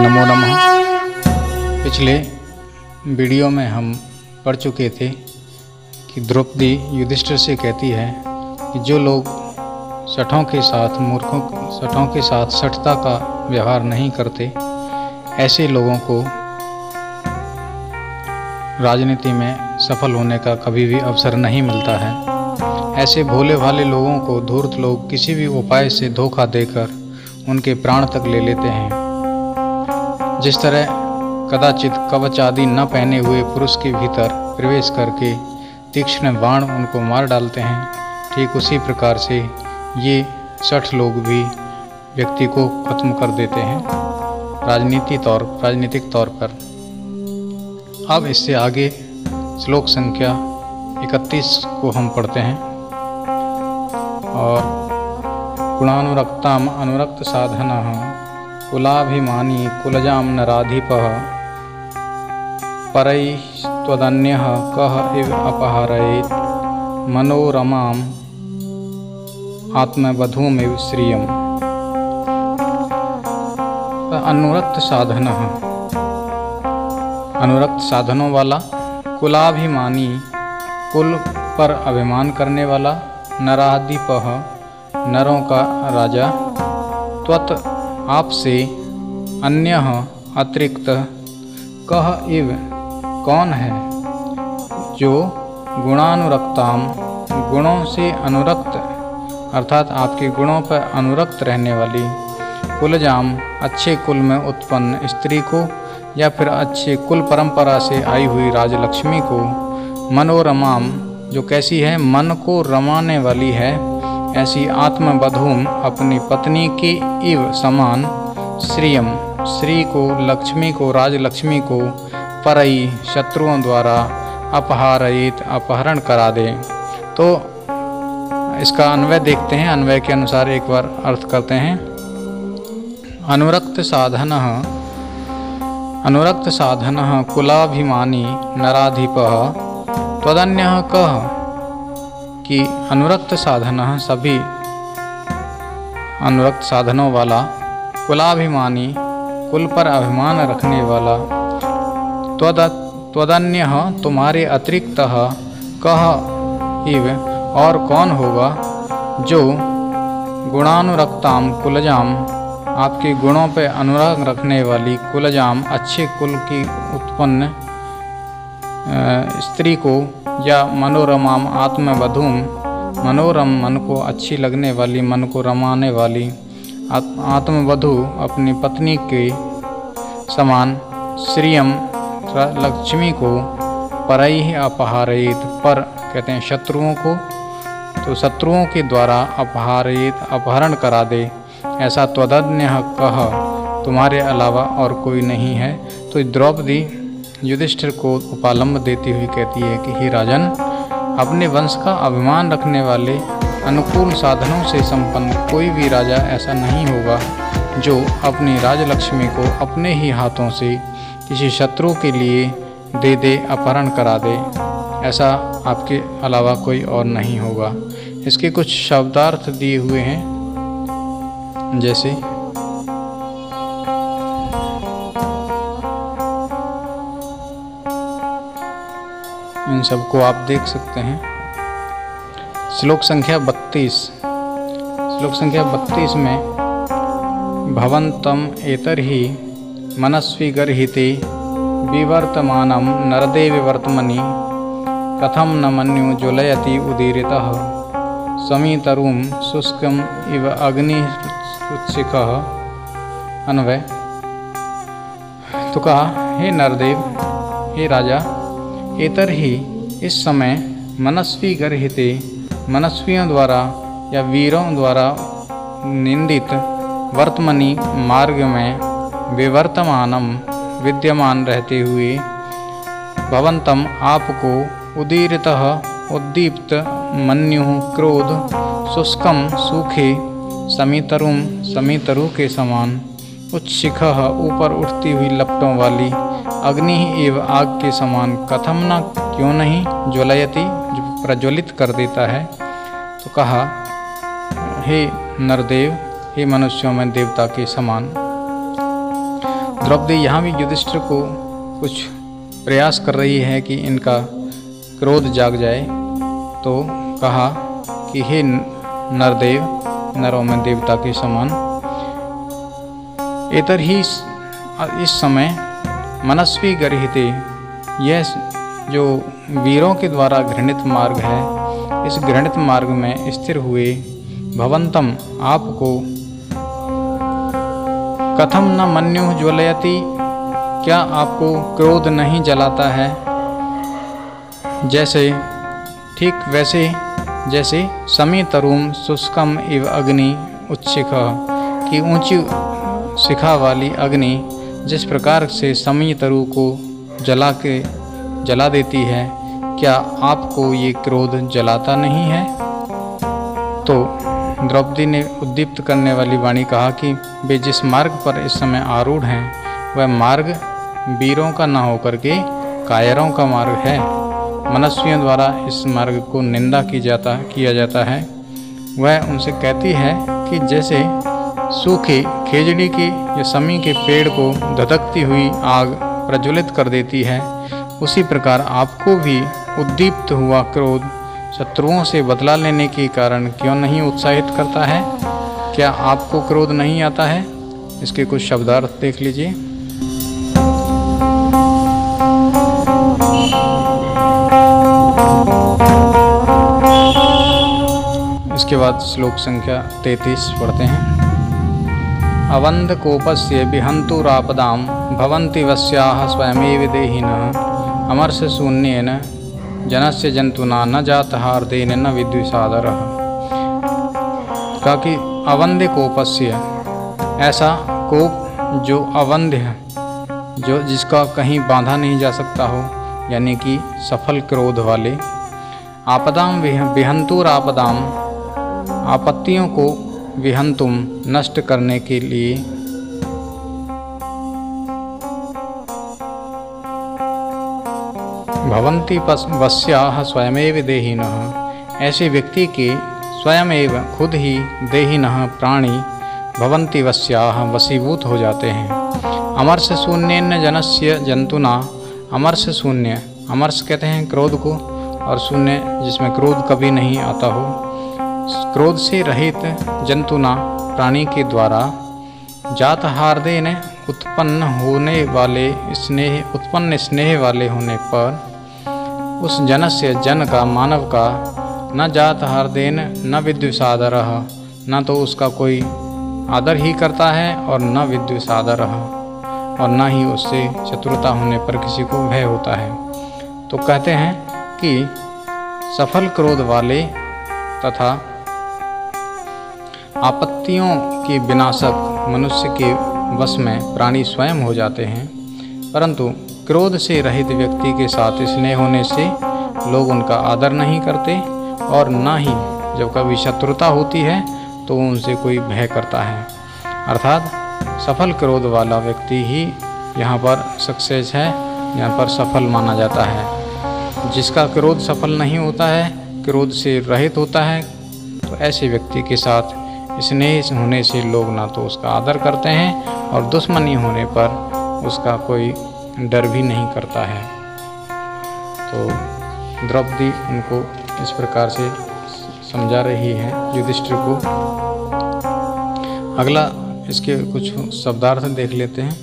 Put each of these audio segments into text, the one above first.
नमो नमः। पिछले वीडियो में हम पढ़ चुके थे कि द्रौपदी युधिष्ठिर से कहती है कि जो लोग शठों के साथ शठता का व्यवहार नहीं करते, ऐसे लोगों को राजनीति में सफल होने का कभी भी अवसर नहीं मिलता है। ऐसे भोले भाले लोगों को धूर्त लोग किसी भी उपाय से धोखा देकर उनके प्राण तक ले लेते हैं। जिस तरह कदाचित कवच आदि न पहने हुए पुरुष के भीतर प्रवेश करके तीक्ष्ण बाण उनको मार डालते हैं, ठीक उसी प्रकार से ये शठ लोग भी व्यक्ति को खत्म कर देते हैं राजनीतिक तौर पर। अब इससे आगे श्लोक संख्या 31 को हम पढ़ते हैं। और गुणानुरक्ताम अनुरक्त साधनः कुलाभिमानी कुलजां नराधिपः परैस्त्वदन्यः कः इव अपहरेत् मनोरमाम् आत्मवधूमिव श्रियम्। अनुरक्त साधनों वाला, कुलाभिमानी कुल पर अभिमान करने वाला, नराधिपः नरों का राजा, त्वत् आपसे, अन्यः अतिरिक्त, कह इव कौन है, जो गुणानुरक्ताम गुणों से अनुरक्त अर्थात आपके गुणों पर अनुरक्त रहने वाली, कुलजाम अच्छे कुल में उत्पन्न स्त्री को या फिर अच्छे कुल परंपरा से आई हुई राजलक्ष्मी को, मनोरमाम जो कैसी है, मन को रमाने वाली है, ऐसी आत्मवधूम अपनी पत्नी के इव समान, श्रियम श्री को, लक्ष्मी को, राजलक्ष्मी को, परई शत्रुओं द्वारा, अपहारयित अपहरण करा दे। तो इसका अन्वय देखते हैं। अन्वय के अनुसार एक बार अर्थ करते हैं। अनुरक्त साधनः कुलाभिमानी नराधिपः त्वदन्यः कः, कि अनुरक्त साधनः सभी अनुरक्त साधनों वाला, कुलाभिमानी कुल पर अभिमान रखने वाला, त्वदन्यः तुम्हारे अतिरिक्त, कह इव और कौन होगा, जो गुणानुरक्ताम कुलजाम आपके गुणों पर अनुराग रखने वाली, कुलजाम अच्छे कुल की उत्पन्न स्त्री को, या मनोरमाम आत्मवधूम मनोरम मन को अच्छी लगने वाली, मन को रमाने वाली, आत्मवधू अपनी पत्नी के समान, श्रियम लक्ष्मी को, परई अपहारयित पर कहते हैं शत्रुओं को, तो शत्रुओं के द्वारा अपहारयित अपहरण करा दे, ऐसा त्वदन्य कह तुम्हारे अलावा और कोई नहीं है। तो द्रौपदी युधिष्ठिर को उपालंब देती हुई कहती है कि हे राजन, अपने वंश का अभिमान रखने वाले, अनुकूल साधनों से संपन्न कोई भी राजा ऐसा नहीं होगा जो अपनी राजलक्ष्मी को अपने ही हाथों से किसी शत्रु के लिए दे दे, अपहरण करा दे। ऐसा आपके अलावा कोई और नहीं होगा। इसके कुछ शब्दार्थ दिए हुए हैं, जैसे इन सबको आप देख सकते हैं। श्लोक संख्या 32 में भवन्तम एतर्हि मनस्वी गर्हिते विवर्तमानं नरदेव वर्तमनि कथं न मन्यु ज्वलयति उदीरितः समीतरुं शुष्कम् इव अग्निरुत्सिकः। अन्वय तो कहा, हे नरदेव, हे राजा, एतर्हि इस समय मनस्वी गर्हिते मनस्वियों द्वारा या वीरों द्वारा निंदित, वर्तमनी मार्ग में, विवर्तमानम विद्यमान रहते हुए, भवंतम आपको, उदीरितः उद्दीप्त, मन्युः क्रोध, शुष्कम सूखे, समीतरुम समीतरु के समान, उच्छिखः ऊपर उठती हुई लपटों वाली, अग्नि एव आग के समान, कथम न क्यों नहीं, ज्वलयति जो प्रज्वलित कर देता है। तो कहा, हे नरदेव, हे मनुष्यों में देवता के समान। द्रौपदी यहाँ भी युधिष्ठिर को कुछ प्रयास कर रही है कि इनका क्रोध जाग जाए। तो कहा कि हे नरदेव, नरों में देवता के समान, एतर ही इस समय मनस्वी गर्हिते, यह जो वीरों के द्वारा घृणित मार्ग है, इस घृणित मार्ग में स्थिर हुए भवंतम आपको कथम न मन्यु ज्वलयति, क्या आपको क्रोध नहीं जलाता है? जैसे ठीक वैसे जैसे समी तरुम शुष्कम इव अग्नि उच्छिखा, की ऊंची शिखा वाली अग्नि जिस प्रकार से समी तरु को जला देती है, क्या आपको ये क्रोध जलाता नहीं है? तो द्रौपदी ने उद्दीप्त करने वाली वाणी कहा कि वे जिस मार्ग पर इस समय आरूढ़ हैं वह मार्ग वीरों का न होकर के कायरों का मार्ग है। मनस्वियों द्वारा इस मार्ग को निंदा किया जाता है। वह उनसे कहती है कि जैसे सूखे खेजड़ी के या समी के पेड़ को धधकती हुई आग प्रज्वलित कर देती है, उसी प्रकार आपको भी उद्दीप्त हुआ क्रोध शत्रुओं से बदला लेने के कारण क्यों नहीं उत्साहित करता है? क्या आपको क्रोध नहीं आता है? इसके कुछ शब्दार्थ देख लीजिए। इसके बाद श्लोक संख्या 33 पढ़ते हैं। अवंध कोपस्य विहंतुरापदां भवन्ति वस्याः स्वयमेव देहिनः अमर्ष शून्येन जनस्य जंतुना न जातहार्देन न विद्विषादरः। कहा कि अवंध्य कोपस्य, ऐसा कोप जो अवंध्य है, जो जिसका कहीं बांधा नहीं जा सकता हो, यानी कि सफल क्रोध वाले। आपदाम विहंतुर आपदाम, आपत्तियों को विहंतुम नष्ट करने के लिए, भवन्ति वस्याः स्वयमेव देहिनः, ऐसे व्यक्ति के स्वयमेव खुद ही देहिनः प्राणी भवन्ति वस्याः वशीभूत हो जाते हैं। अमर्ष शून्येन जनस्य जंतुना, अमर्ष शून्य, अमर्ष कहते हैं क्रोध को, और शून्य जिसमें क्रोध कभी नहीं आता हो, क्रोध से रहित जंतुना प्राणी के द्वारा जातहार्देन उत्पन्न होने वाले स्नेह वाले होने पर उस जनस्य जन का, मानव का, न जातहार्देन न विद्विषादरः, न तो उसका कोई आदर ही करता है और न विद्विषादरः, और न ही उससे शत्रुता होने पर किसी को भय होता है। तो कहते हैं कि सफल क्रोध वाले तथा आपत्तियों के विनाशक मनुष्य के वश में प्राणी स्वयं हो जाते हैं, परंतु क्रोध से रहित व्यक्ति के साथ स्नेह होने से लोग उनका आदर नहीं करते, और न ही जब कभी शत्रुता होती है तो उनसे कोई भय करता है। अर्थात सफल क्रोध वाला व्यक्ति ही यहाँ पर सक्सेस है, यहाँ पर सफल माना जाता है। जिसका क्रोध सफल नहीं होता है, क्रोध से रहित होता है, तो ऐसे व्यक्ति के साथ स्नेह होने से लोग ना तो उसका आदर करते हैं और दुश्मनी होने पर उसका कोई डर भी नहीं करता है। तो द्रौपदी उनको इस प्रकार से समझा रही है युधिष्ठिर को। अगला इसके कुछ शब्दार्थ देख लेते हैं।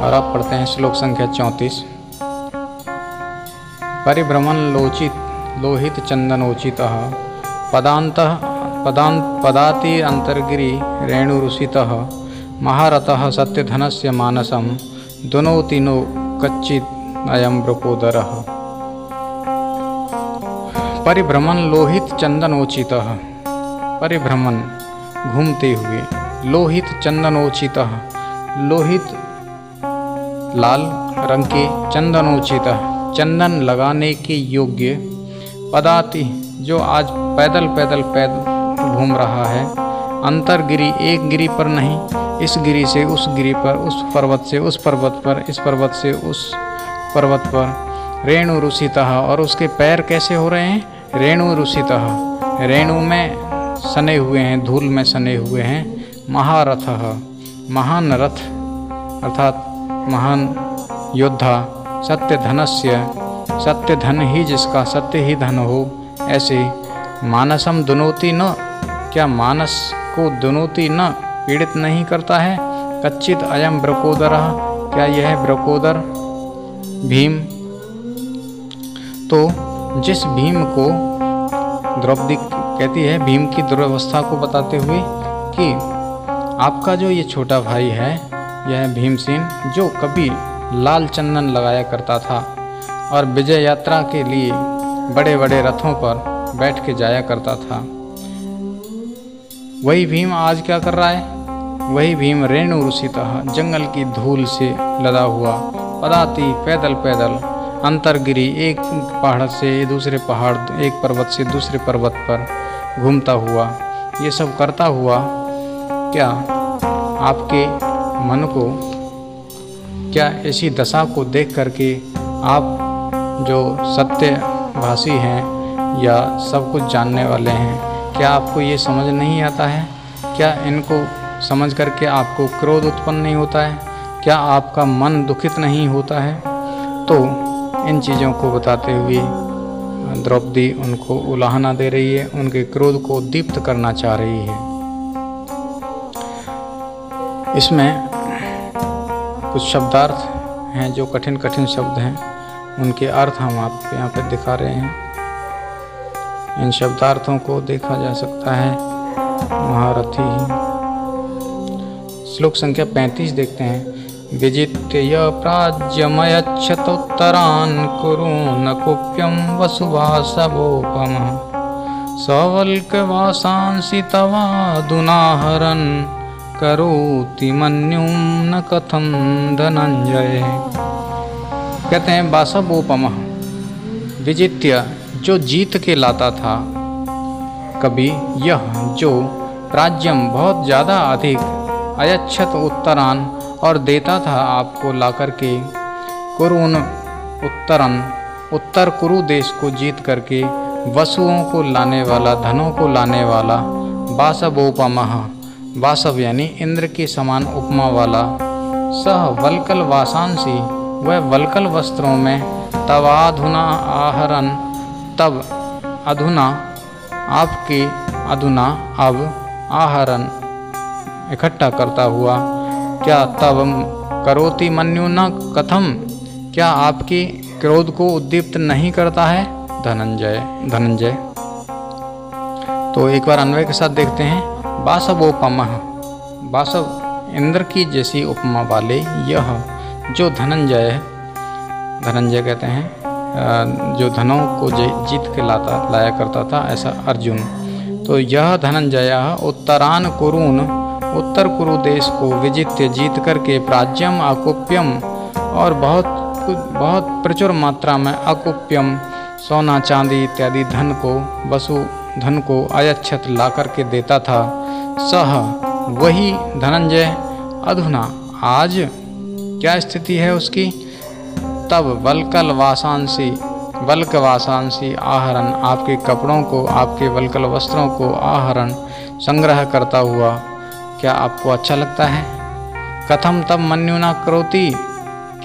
और आप पढ़ते हैं श्लोक संख्या 34। परिभ्रमण लोहित चंदनोचितः पदाति अंतर्गिरि रेणुरुषितः महारथः सत्यधनस्य मानसं दुनोति नो कच्चित् अयं वृकोदरः। परिभ्रमण लोहित चंदनोचितः, परिभ्रमण घूमते हुए, लोहित चंदनोचितः, लोहित लाल रंग के, चंदनोचितः चंदन लगाने के योग्य, पदाति जो आज पैदल घूम रहा है, अंतरगिरि एक गिरि पर नहीं, इस गिरि से उस गिरि पर, उस पर्वत से उस पर्वत पर, इस पर्वत से उस पर्वत पर, रेणु रुषितः, और उसके पैर कैसे हो रहे हैं? रेणु रुषितः, रेणु में सने हुए हैं, धूल में सने हुए हैं। महारथः, महान रथ अर्थात महान योद्धा। सत्य धनस्य, सत्य धन ही जिसका, सत्य ही धन हो, ऐसे। मानसम दुनोति न, क्या मानस को दुनोति न, पीड़ित नहीं करता है। कच्चित अयम ब्रकोदरः, क्या यह ब्रकोदर भीम, तो जिस भीम को द्रौपदी कहती है भीम की दुर्वस्था को बताते हुए कि आपका जो ये छोटा भाई है, यह भीमसेन, जो कभी लाल चंदन लगाया करता था और विजय यात्रा के लिए बड़े बड़े रथों पर बैठ के जाया करता था, वही भीम आज क्या कर रहा है। वही भीम रेणुरुषितः, जंगल की धूल से लदा हुआ, पदाति पैदल पैदल, अंतरगिरी, एक पहाड़ से दूसरे पहाड़, एक पर्वत से दूसरे पर्वत पर घूमता हुआ, ये सब करता हुआ, क्या आपके मन को, क्या ऐसी दशा को देख करके आप जो सत्यभाषी हैं या सब कुछ जानने वाले हैं, क्या आपको ये समझ नहीं आता है। क्या इनको समझ करके आपको क्रोध उत्पन्न नहीं होता है। क्या आपका मन दुखित नहीं होता है। तो इन चीज़ों को बताते हुए द्रौपदी उनको उलाहना दे रही है, उनके क्रोध को दीप्त करना चाह रही है। इसमें कुछ शब्दार्थ हैं जो कठिन कठिन शब्द हैं, उनके अर्थ हम आपको यहाँ पर दिखा रहे हैं। इन शब्दार्थों को देखा जा सकता है महारथी। श्लोक संख्या 35 देखते हैं। विजित्य प्राज्यमयच्छतोत्तरान् कुरून् कुप्यं वसुवासवोपमः सवल्कवासांसि तवादुनाहरन् करोति मन्युं न कथं धनंजय। कहते हैं वासवोपमः, विजित्य जो जीत के लाता था, कभी यह जो प्राज्यम बहुत ज़्यादा अधिक, अयच्छत उत्तरान और देता था आपको ला करके, कुरुन उत्तरन उत्तर कुरु देश को जीत करके, वसुओं को लाने वाला, धनों को लाने वाला, वासवोपमः वासव यानी इंद्र के समान उपमा वाला, सह वल्कल वासांसी वह वल्कल वस्त्रों में, तवाधुना आहरन तब अधुना आपके, अधुना अब, आहरन इकट्ठा करता हुआ, क्या तब करोति मन्यु न कथम, क्या आपके क्रोध को उद्दीप्त नहीं करता है धनंजय। तो एक बार अन्वय के साथ देखते हैं। वासवोपमः, वासव इंद्र की जैसी उपमा वाले, यह जो धनंजय है, धनंजय कहते हैं जो धनों को जीत के लाया करता था, ऐसा अर्जुन। तो यह धनंजय उत्तरान कुरून उत्तर कुरु देश को विजित्य जीत करके, प्राज्यम अकुप्यम और बहुत प्रचुर मात्रा में, अकुप्यम सोना चांदी इत्यादि धन को, वसु धन को अयच्छत ला करके देता था। सह वही धनंजय, अधुना आज क्या स्थिति है उसकी, तब वल्कल वासांसी, वल्क वासांसी आहरण आपके कपड़ों को, आपके वल्कल वस्त्रों को आहरण संग्रह करता हुआ, क्या आपको अच्छा लगता है। कथम तब मन्यु न करोति,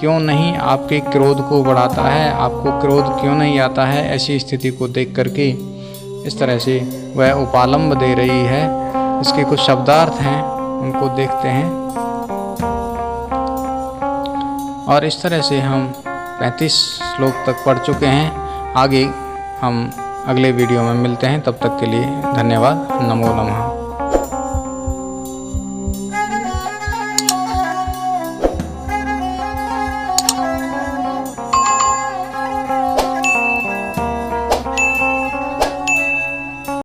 क्यों नहीं आपके क्रोध को बढ़ाता है, आपको क्रोध क्यों नहीं आता है। ऐसी स्थिति को देख करके इस तरह से वह उपालंब दे रही है। इसके कुछ शब्दार्थ हैं, उनको देखते हैं। और इस तरह से हम 35 श्लोक तक पढ़ चुके हैं। आगे हम अगले वीडियो में मिलते हैं, तब तक के लिए धन्यवाद। नमो नमः।